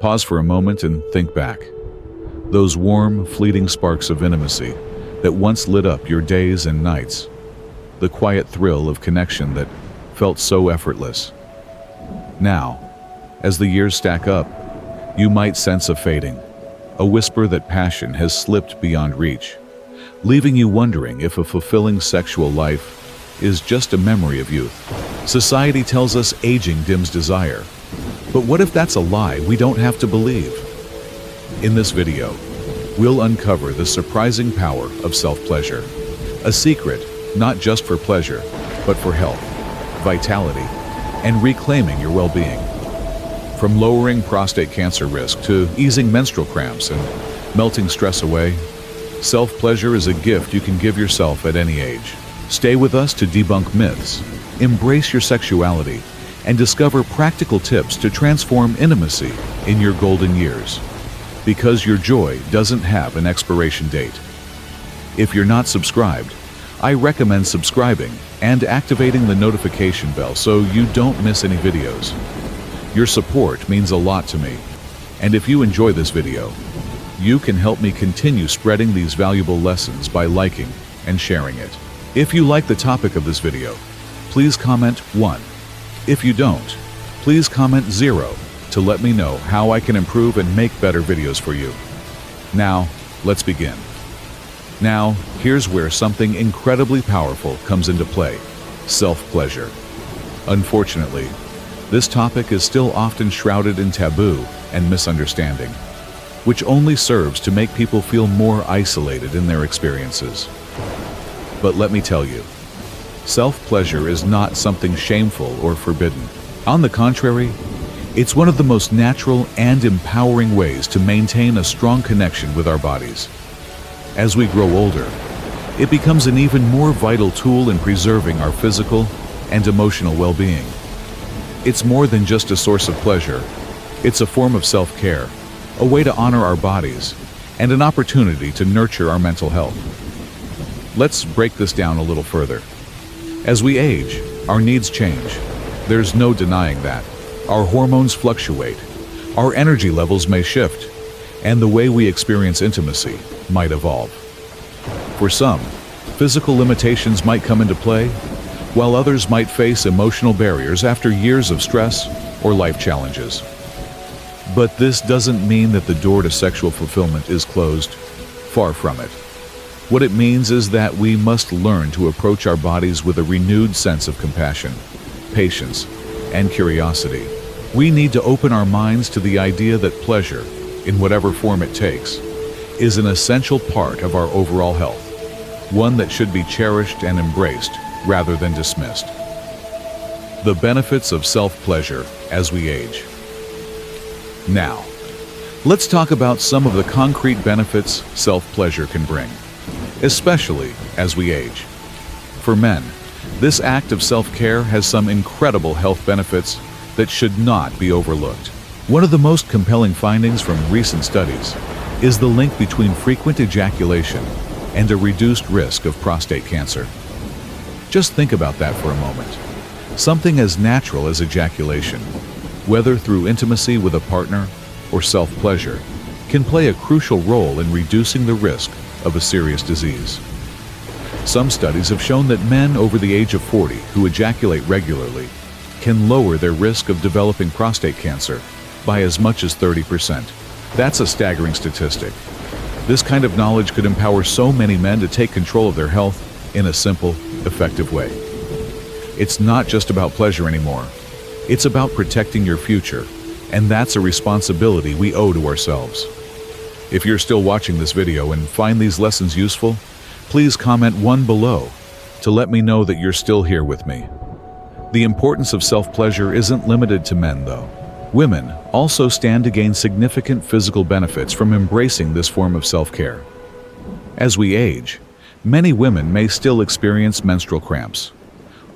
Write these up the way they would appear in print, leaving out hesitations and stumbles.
Pause for a moment and think back. Those warm, fleeting sparks of intimacy that once lit up your days and nights. The quiet thrill of connection that felt so effortless. Now, as the years stack up, you might sense a fading, a whisper that passion has slipped beyond reach, leaving you wondering if a fulfilling sexual life is just a memory of youth. Society tells us aging dims desire, but what if that's a lie we don't have to believe? In this video, we'll uncover the surprising power of self-pleasure, a secret not just for pleasure, but for health, vitality, and reclaiming your well-being. From lowering prostate cancer risk to easing menstrual cramps and melting stress away, self-pleasure is a gift you can give yourself at any age. Stay with us to debunk myths, embrace your sexuality, and discover practical tips to transform intimacy in your golden years. Because your joy doesn't have an expiration date. If you're not subscribed, I recommend subscribing and activating the notification bell so you don't miss any videos. Your support means a lot to me, and if you enjoy this video, you can help me continue spreading these valuable lessons by liking and sharing it. If you like the topic of this video, please comment 1. If you don't, please comment 0 to let me know how I can improve and make better videos for you. Now, let's begin. Now, here's where something incredibly powerful comes into play: self-pleasure. Unfortunately, this topic is still often shrouded in taboo and misunderstanding, which only serves to make people feel more isolated in their experiences. But let me tell you, self-pleasure is not something shameful or forbidden. On the contrary, it's one of the most natural and empowering ways to maintain a strong connection with our bodies. As we grow older, it becomes an even more vital tool in preserving our physical and emotional well-being. It's more than just a source of pleasure. It's a form of self-care, a way to honor our bodies, and an opportunity to nurture our mental health. Let's break this down a little further. As we age, our needs change. There's no denying that. Our hormones fluctuate, our energy levels may shift, and the way we experience intimacy might evolve. For some, physical limitations might come into play, while others might face emotional barriers after years of stress or life challenges. But this doesn't mean that the door to sexual fulfillment is closed. Far from it. What it means is that we must learn to approach our bodies with a renewed sense of compassion, patience, and curiosity. We need to open our minds to the idea that pleasure, in whatever form it takes, is an essential part of our overall health, one that should be cherished and embraced rather than dismissed. The benefits of self-pleasure as we age. Now, let's talk about some of the concrete benefits self-pleasure can bring, especially as we age. For men, this act of self-care has some incredible health benefits that should not be overlooked. One of the most compelling findings from recent studies is the link between frequent ejaculation and a reduced risk of prostate cancer. Just think about that for a moment. Something as natural as ejaculation, whether through intimacy with a partner or self-pleasure, can play a crucial role in reducing the risk of a serious disease. Some studies have shown that men over the age of 40 who ejaculate regularly can lower their risk of developing prostate cancer by as much as 30%. That's a staggering statistic. This kind of knowledge could empower so many men to take control of their health in a simple, effective way. It's not just about pleasure anymore. It's about protecting your future, and that's a responsibility we owe to ourselves. If you're still watching this video and find these lessons useful, please comment 1 below to let me know that you're still here with me. The importance of self-pleasure isn't limited to men, though. Women also stand to gain significant physical benefits from embracing this form of self-care. As we age, many women may still experience menstrual cramps,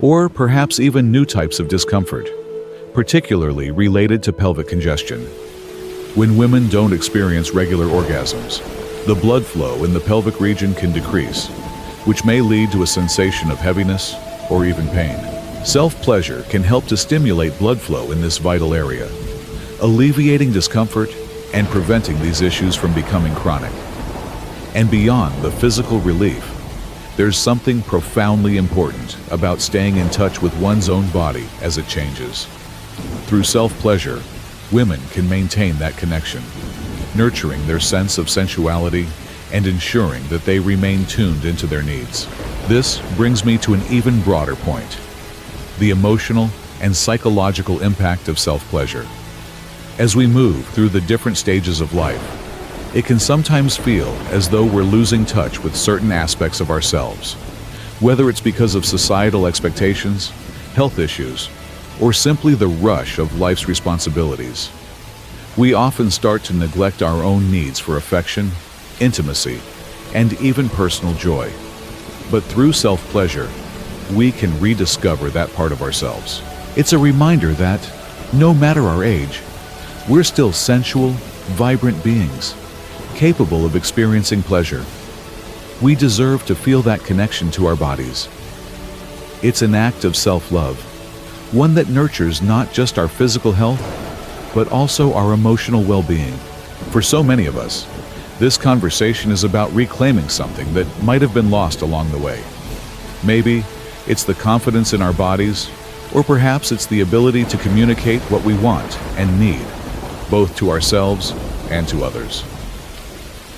or perhaps even new types of discomfort, particularly related to pelvic congestion. When women don't experience regular orgasms, the blood flow in the pelvic region can decrease, which may lead to a sensation of heaviness or even pain. Self-pleasure can help to stimulate blood flow in this vital area, alleviating discomfort and preventing these issues from becoming chronic. And beyond the physical relief, there's something profoundly important about staying in touch with one's own body as it changes. Through self-pleasure, women can maintain that connection, nurturing their sense of sensuality and ensuring that they remain tuned into their needs. This brings me to an even broader point: the emotional and psychological impact of self-pleasure. As we move through the different stages of life, it can sometimes feel as though we're losing touch with certain aspects of ourselves, whether it's because of societal expectations, health issues, or simply the rush of life's responsibilities. We often start to neglect our own needs for affection, intimacy, and even personal joy. But through self-pleasure, we can rediscover that part of ourselves. It's a reminder that, no matter our age, we're still sensual, vibrant beings, capable of experiencing pleasure. We deserve to feel that connection to our bodies. It's an act of self-love, one that nurtures not just our physical health, but also our emotional well-being. For so many of us, this conversation is about reclaiming something that might have been lost along the way. Maybe it's the confidence in our bodies, or perhaps it's the ability to communicate what we want and need, both to ourselves and to others.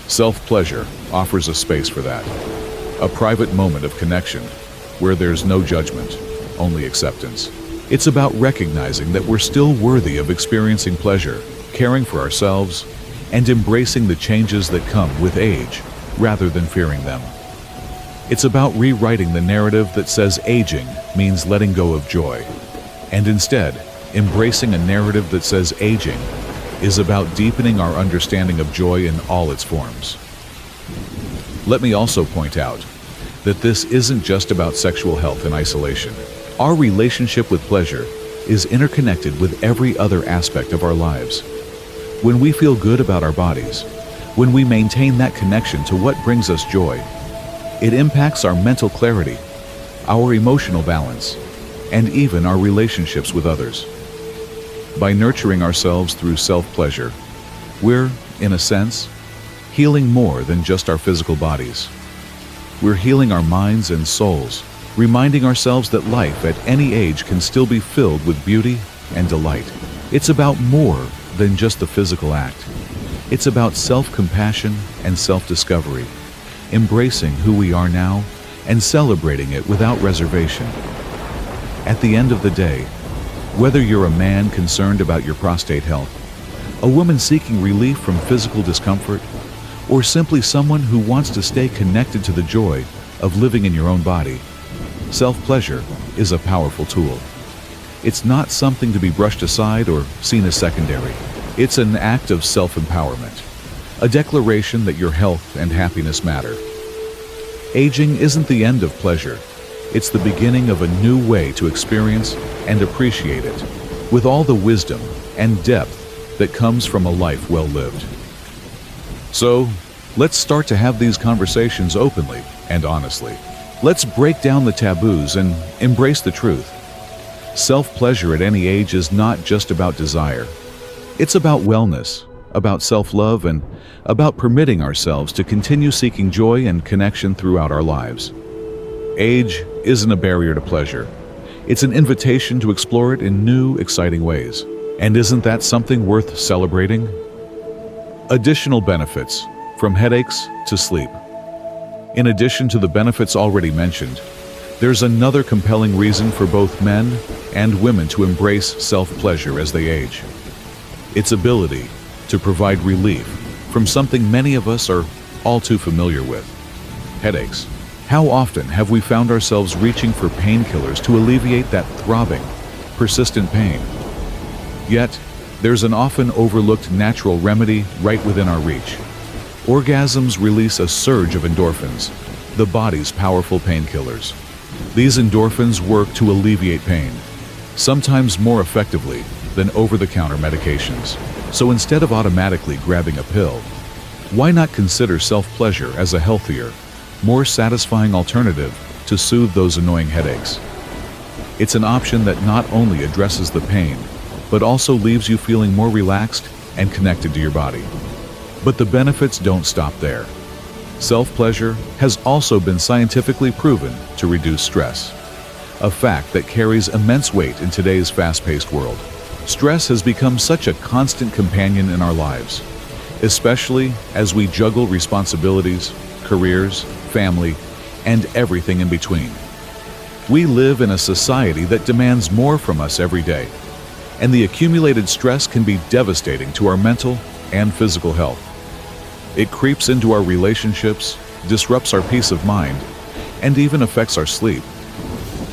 Self-pleasure offers a space for that, a private moment of connection where there's no judgment, only acceptance. It's about recognizing that we're still worthy of experiencing pleasure, caring for ourselves, and embracing the changes that come with age rather than fearing them. It's about rewriting the narrative that says aging means letting go of joy, and instead embracing a narrative that says aging is about deepening our understanding of joy in all its forms. Let me also point out that this isn't just about sexual health in isolation. Our relationship with pleasure is interconnected with every other aspect of our lives. When we feel good about our bodies, when we maintain that connection to what brings us joy, it impacts our mental clarity, our emotional balance, and even our relationships with others. By nurturing ourselves through self-pleasure, we're, in a sense, healing more than just our physical bodies. We're healing our minds and souls, reminding ourselves that life at any age can still be filled with beauty and delight. It's about more than just the physical act. It's about self-compassion and self-discovery, embracing who we are now and celebrating it without reservation. At the end of the day, whether you're a man concerned about your prostate health, a woman seeking relief from physical discomfort, or simply someone who wants to stay connected to the joy of living in your own body, self-pleasure is a powerful tool. It's not something to be brushed aside or seen as secondary. It's an act of self-empowerment, a declaration that your health and happiness matter. Aging isn't the end of pleasure. It's the beginning of a new way to experience and appreciate it, with all the wisdom and depth that comes from a life well lived. So, let's start to have these conversations openly and honestly. Let's break down the taboos and embrace the truth. Self-pleasure at any age is not just about desire. It's about wellness, about self-love, and about permitting ourselves to continue seeking joy and connection throughout our lives. Age isn't a barrier to pleasure. It's an invitation to explore it in new, exciting ways. And isn't that something worth celebrating? Additional benefits, from headaches to sleep. In addition to the benefits already mentioned, there's another compelling reason for both men and women to embrace self-pleasure as they age. Its ability to provide relief from something many of us are all too familiar with: headaches. How often have we found ourselves reaching for painkillers to alleviate that throbbing, persistent pain? Yet, there's an often overlooked natural remedy right within our reach. Orgasms release a surge of endorphins, the body's powerful painkillers. These endorphins work to alleviate pain, sometimes more effectively than over-the-counter medications. So instead of automatically grabbing a pill, why not consider self-pleasure as a healthier, more satisfying alternative to soothe those annoying headaches? It's an option that not only addresses the pain, but also leaves you feeling more relaxed and connected to your body. But the benefits don't stop there. Self-pleasure has also been scientifically proven to reduce stress, a fact that carries immense weight in today's fast-paced world. Stress has become such a constant companion in our lives, especially as we juggle responsibilities, careers, family, and everything in between. We live in a society that demands more from us every day, and the accumulated stress can be devastating to our mental and physical health. It creeps into our relationships, disrupts our peace of mind, and even affects our sleep.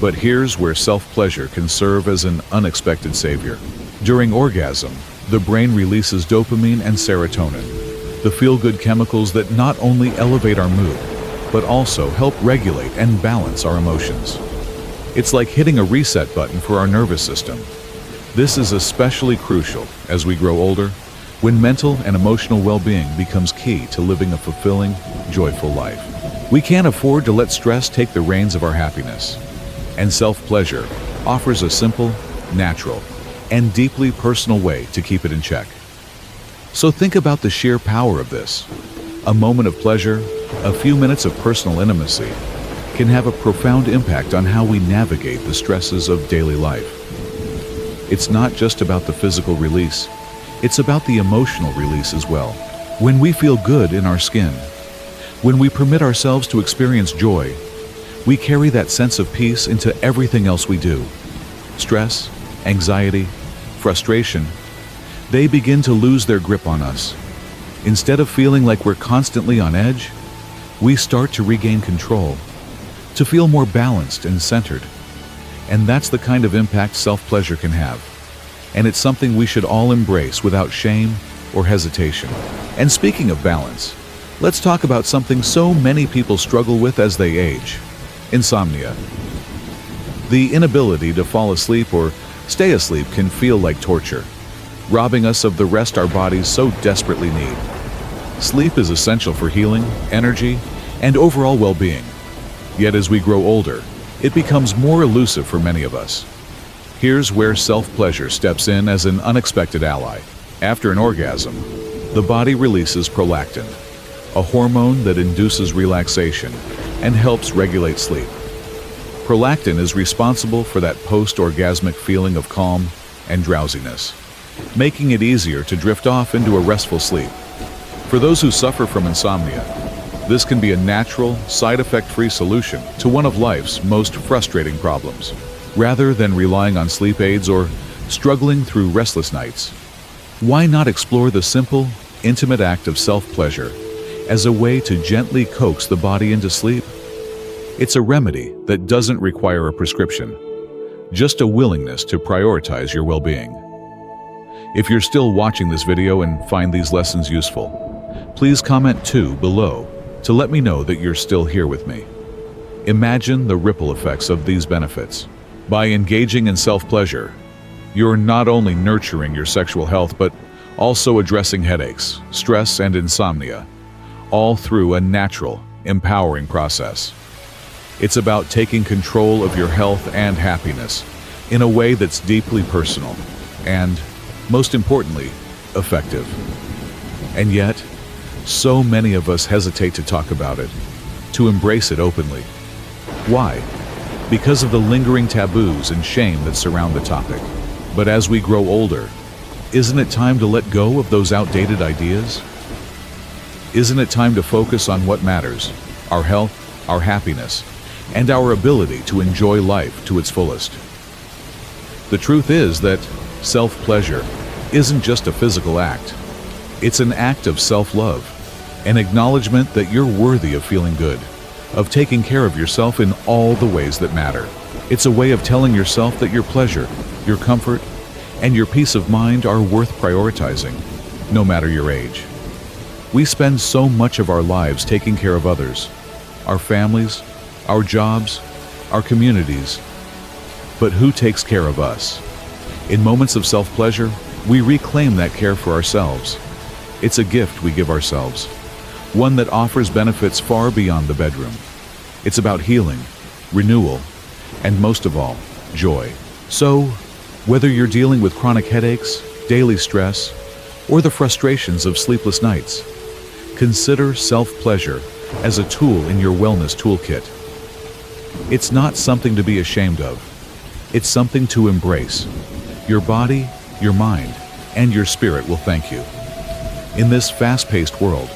But here's where self-pleasure can serve as an unexpected savior. During orgasm, the brain releases dopamine and serotonin, the feel-good chemicals that not only elevate our mood, but also help regulate and balance our emotions. It's like hitting a reset button for our nervous system. This is especially crucial as we grow older, when mental and emotional well-being becomes key to living a fulfilling, joyful life. We can't afford to let stress take the reins of our happiness, and self-pleasure offers a simple, natural, and deeply personal way to keep it in check. So think about the sheer power of this. A moment of pleasure, a few minutes of personal intimacy, can have a profound impact on how we navigate the stresses of daily life. It's not just about the physical release, it's about the emotional release as well. When we feel good in our skin, when we permit ourselves to experience joy, we carry that sense of peace into everything else we do. Stress, anxiety, frustration, they begin to lose their grip on us. Instead of feeling like we're constantly on edge, we start to regain control, to feel more balanced and centered. And that's the kind of impact self-pleasure can have. And it's something we should all embrace without shame or hesitation. And speaking of balance, let's talk about something so many people struggle with as they age: insomnia. The inability to fall asleep or stay asleep can feel like torture, robbing us of the rest our bodies so desperately need. Sleep is essential for healing, energy, and overall well-being. Yet as we grow older, it becomes more elusive for many of us. Here's where self-pleasure steps in as an unexpected ally. After an orgasm, the body releases prolactin, a hormone that induces relaxation and helps regulate sleep. Prolactin is responsible for that post-orgasmic feeling of calm and drowsiness, making it easier to drift off into a restful sleep. For those who suffer from insomnia, this can be a natural, side-effect-free solution to one of life's most frustrating problems. Rather than relying on sleep aids or struggling through restless nights, why not explore the simple, intimate act of self-pleasure as a way to gently coax the body into sleep? It's a remedy that doesn't require a prescription, just a willingness to prioritize your well-being. If you're still watching this video and find these lessons useful, please comment 2 below to let me know that you're still here with me. Imagine the ripple effects of these benefits. By engaging in self-pleasure, you're not only nurturing your sexual health, but also addressing headaches, stress, and insomnia, all through a natural, empowering process. It's about taking control of your health and happiness in a way that's deeply personal and, most importantly, effective. And yet, so many of us hesitate to talk about it, to embrace it openly. Why? Because of the lingering taboos and shame that surround the topic. But as we grow older, isn't it time to let go of those outdated ideas? Isn't it time to focus on what matters: our health, our happiness, and our ability to enjoy life to its fullest? The truth is that self-pleasure isn't just a physical act. It's an act of self-love, an acknowledgement that you're worthy of feeling good, of taking care of yourself in all the ways that matter. It's a way of telling yourself that your pleasure, your comfort, and your peace of mind are worth prioritizing, no matter your age. We spend so much of our lives taking care of others, our families, our jobs, our communities. But who takes care of us? In moments of self-pleasure, we reclaim that care for ourselves. It's a gift we give ourselves, one that offers benefits far beyond the bedroom. It's about healing, renewal, and most of all, joy. So, whether you're dealing with chronic headaches, daily stress, or the frustrations of sleepless nights, consider self-pleasure as a tool in your wellness toolkit. It's not something to be ashamed of. It's something to embrace. Your body, your mind, and your spirit will thank you. In this fast-paced world,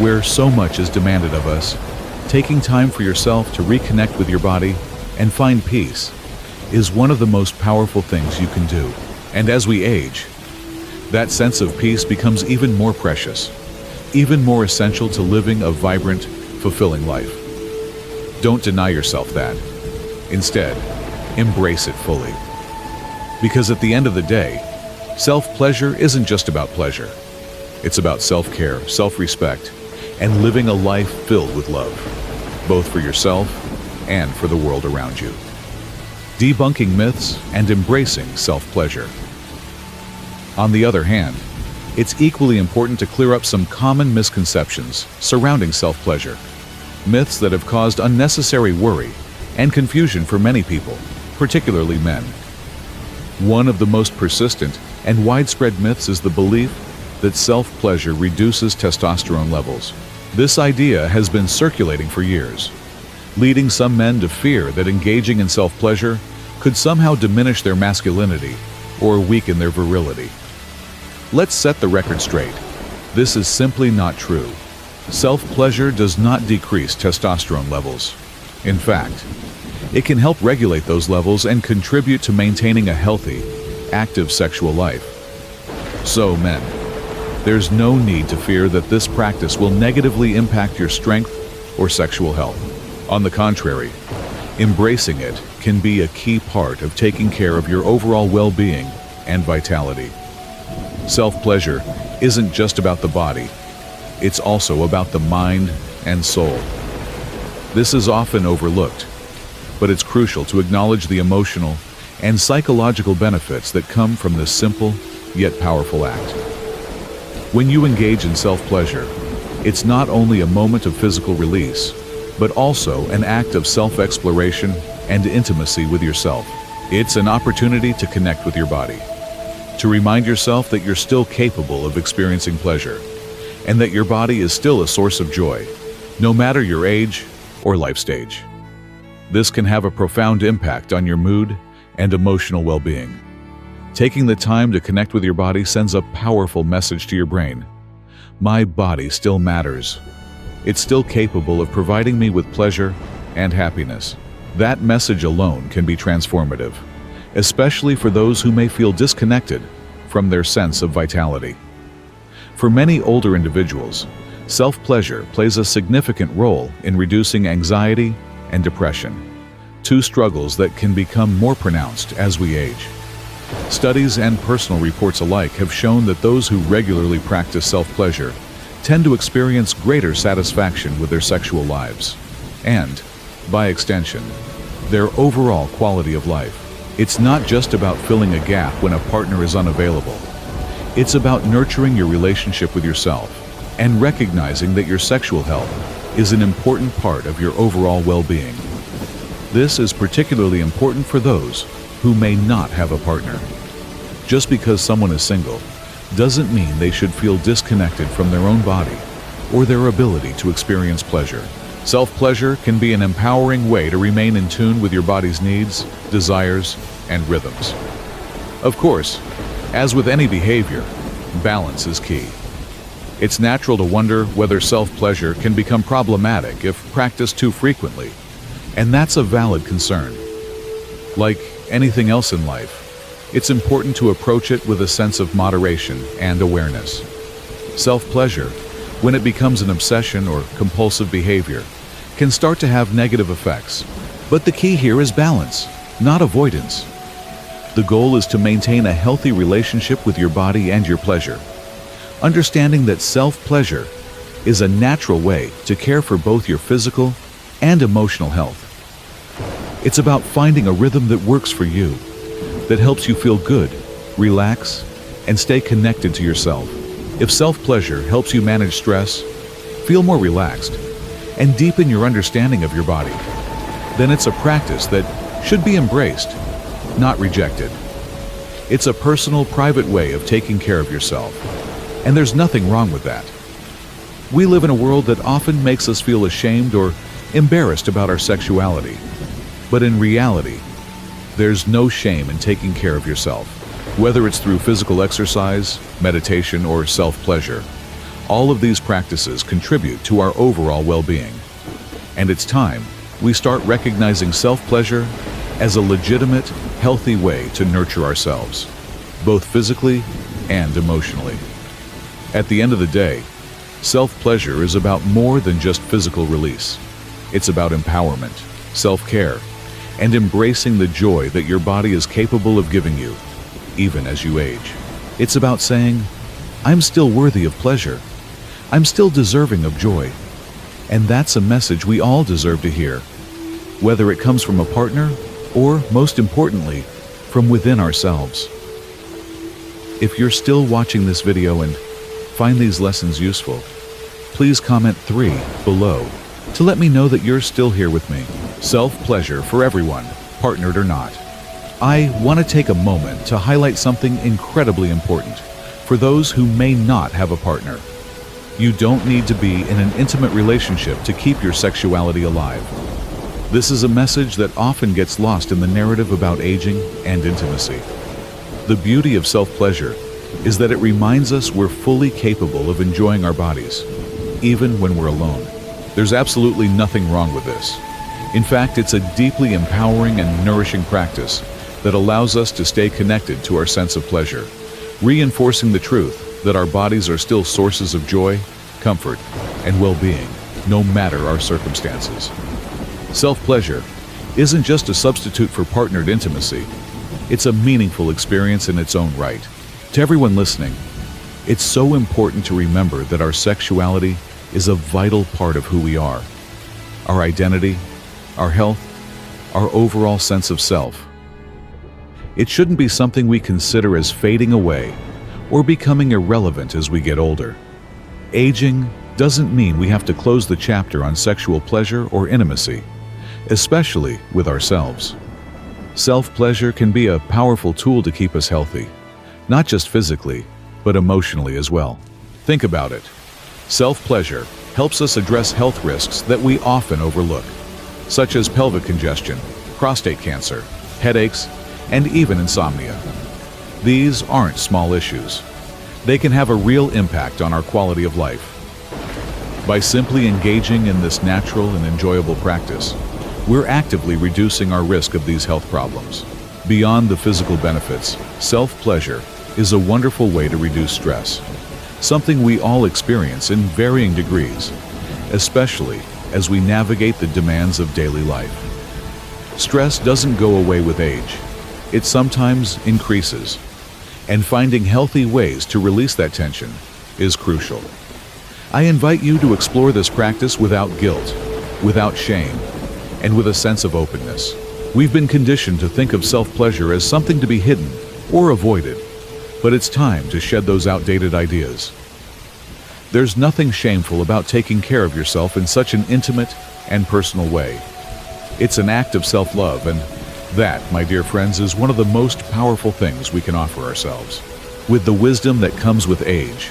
where so much is demanded of us, taking time for yourself to reconnect with your body and find peace is one of the most powerful things you can do. And as we age, that sense of peace becomes even more precious, even more essential to living a vibrant, fulfilling life. Don't deny yourself that. Instead, embrace it fully. Because at the end of the day, self-pleasure isn't just about pleasure. It's about self-care, self-respect, and living a life filled with love, both for yourself and for the world around you. Debunking myths and embracing self-pleasure. On the other hand, it's equally important to clear up some common misconceptions surrounding self-pleasure, myths that have caused unnecessary worry and confusion for many people, particularly men. One of the most persistent and widespread myths is the belief that self-pleasure reduces testosterone levels. This idea has been circulating for years, leading some men to fear that engaging in self-pleasure could somehow diminish their masculinity or weaken their virility. Let's set the record straight. This is simply not true. Self-pleasure does not decrease testosterone levels. In fact, it can help regulate those levels and contribute to maintaining a healthy, active sexual life. So, men, there's no need to fear that this practice will negatively impact your strength or sexual health. On the contrary, embracing it can be a key part of taking care of your overall well-being and vitality. Self-pleasure isn't just about the body, it's also about the mind and soul. This is often overlooked, but it's crucial to acknowledge the emotional and psychological benefits that come from this simple yet powerful act. When you engage in self-pleasure, it's not only a moment of physical release, but also an act of self-exploration and intimacy with yourself. It's an opportunity to connect with your body, to remind yourself that you're still capable of experiencing pleasure, and that your body is still a source of joy, no matter your age or life stage. This can have a profound impact on your mood and emotional well-being. Taking the time to connect with your body sends a powerful message to your brain. My body still matters. It's still capable of providing me with pleasure and happiness. That message alone can be transformative, especially for those who may feel disconnected from their sense of vitality. For many older individuals, self-pleasure plays a significant role in reducing anxiety and depression, two struggles that can become more pronounced as we age. Studies and personal reports alike have shown that those who regularly practice self-pleasure tend to experience greater satisfaction with their sexual lives, and, by extension, their overall quality of life. It's not just about filling a gap when a partner is unavailable. It's about nurturing your relationship with yourself and recognizing that your sexual health is an important part of your overall well-being. This is particularly important for those who may not have a partner. Just because someone is single doesn't mean they should feel disconnected from their own body or their ability to experience pleasure. Self-pleasure can be an empowering way to remain in tune with your body's needs, desires, and rhythms. Of course, as with any behavior, balance is key. It's natural to wonder whether self-pleasure can become problematic if practiced too frequently, and that's a valid concern. Like anything else in life, it's important to approach it with a sense of moderation and awareness. Self-pleasure, when it becomes an obsession or compulsive behavior, can start to have negative effects. But the key here is balance, not avoidance. The goal is to maintain a healthy relationship with your body and your pleasure, understanding that self-pleasure is a natural way to care for both your physical and emotional health. It's about finding a rhythm that works for you, that helps you feel good, relax, and stay connected to yourself. If self-pleasure helps you manage stress, feel more relaxed, and deepen your understanding of your body, then it's a practice that should be embraced not rejected. It's a personal, private way of taking care of yourself, and there's nothing wrong with that. We live in a world that often makes us feel ashamed or embarrassed about our sexuality, but in reality, there's no shame in taking care of yourself. Whether it's through physical exercise, meditation, or self-pleasure, all of these practices contribute to our overall well-being. And it's time we start recognizing self-pleasure as a legitimate, healthy way to nurture ourselves, both physically and emotionally. At the end of the day, self-pleasure is about more than just physical release. It's about empowerment, self-care, and embracing the joy that your body is capable of giving you, even as you age. It's about saying, I'm still worthy of pleasure. I'm still deserving of joy. And that's a message we all deserve to hear, whether it comes from a partner or, most importantly, from within ourselves. If you're still watching this video and find these lessons useful, please comment 3 below to let me know that you're still here with me. Self-pleasure for everyone, partnered or not. I want to take a moment to highlight something incredibly important for those who may not have a partner. You don't need to be in an intimate relationship to keep your sexuality alive. This is a message that often gets lost in the narrative about aging and intimacy. The beauty of self-pleasure is that it reminds us we're fully capable of enjoying our bodies, even when we're alone. There's absolutely nothing wrong with this. In fact, it's a deeply empowering and nourishing practice that allows us to stay connected to our sense of pleasure, reinforcing the truth that our bodies are still sources of joy, comfort, and well-being, no matter our circumstances. Self-pleasure isn't just a substitute for partnered intimacy. It's a meaningful experience in its own right. To everyone listening, it's so important to remember that our sexuality is a vital part of who we are. Our identity, our health, our overall sense of self. It shouldn't be something we consider as fading away or becoming irrelevant as we get older. Aging doesn't mean we have to close the chapter on sexual pleasure or intimacy, especially with ourselves. Self-pleasure can be a powerful tool to keep us healthy, not just physically, but emotionally as well. Think about it. Self-pleasure helps us address health risks that we often overlook, such as pelvic congestion, prostate cancer, headaches, and even insomnia. These aren't small issues. They can have a real impact on our quality of life. By simply engaging in this natural and enjoyable practice, we're actively reducing our risk of these health problems. Beyond the physical benefits, self-pleasure is a wonderful way to reduce stress, something we all experience in varying degrees, especially as we navigate the demands of daily life. Stress doesn't go away with age. It sometimes increases, and finding healthy ways to release that tension is crucial. I invite you to explore this practice without guilt, without shame, and with a sense of openness. We've been conditioned to think of self-pleasure as something to be hidden or avoided, but it's time to shed those outdated ideas. There's nothing shameful about taking care of yourself in such an intimate and personal way. It's an act of self-love, and that, my dear friends, is one of the most powerful things we can offer ourselves. With the wisdom that comes with age,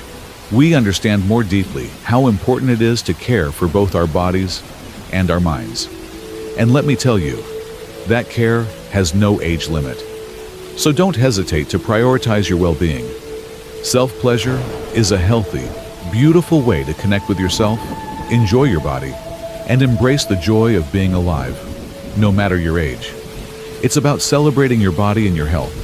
we understand more deeply how important it is to care for both our bodies and our minds. And let me tell you, that care has no age limit. So don't hesitate to prioritize your well-being. Self-pleasure is a healthy, beautiful way to connect with yourself, enjoy your body, and embrace the joy of being alive, no matter your age. It's about celebrating your body and your health,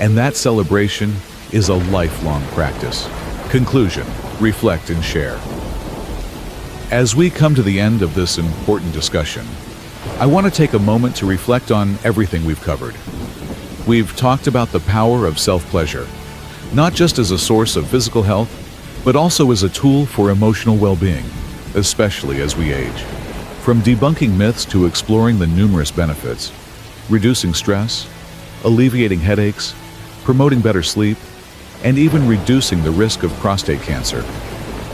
and that celebration is a lifelong practice. Conclusion: reflect and share. As we come to the end of this important discussion, I want to take a moment to reflect on everything we've covered. We've talked about the power of self-pleasure, not just as a source of physical health, but also as a tool for emotional well-being, especially as we age. From debunking myths to exploring the numerous benefits, reducing stress, alleviating headaches, promoting better sleep, and even reducing the risk of prostate cancer,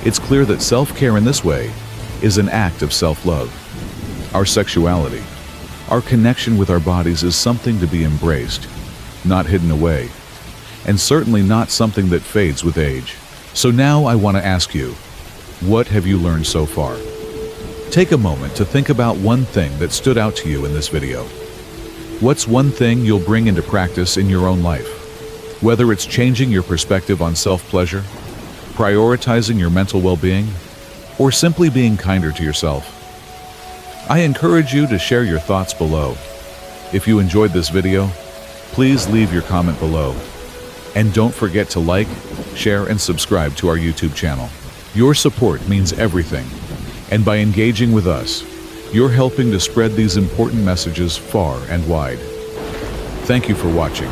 it's clear that self-care in this way is an act of self-love. Our sexuality, Our connection with our bodies is something to be embraced, not hidden away, and certainly not something that fades with age. So now I want to ask you, what have you learned so far? Take a moment to think about one thing that stood out to you in this video. What's one thing you'll bring into practice in your own life? Whether it's changing your perspective on self-pleasure, prioritizing your mental well-being, or simply being kinder to yourself. I encourage you to share your thoughts below. If you enjoyed this video, please leave your comment below. And don't forget to like, share, and subscribe to our YouTube channel. Your support means everything, and by engaging with us, you're helping to spread these important messages far and wide. Thank you for watching.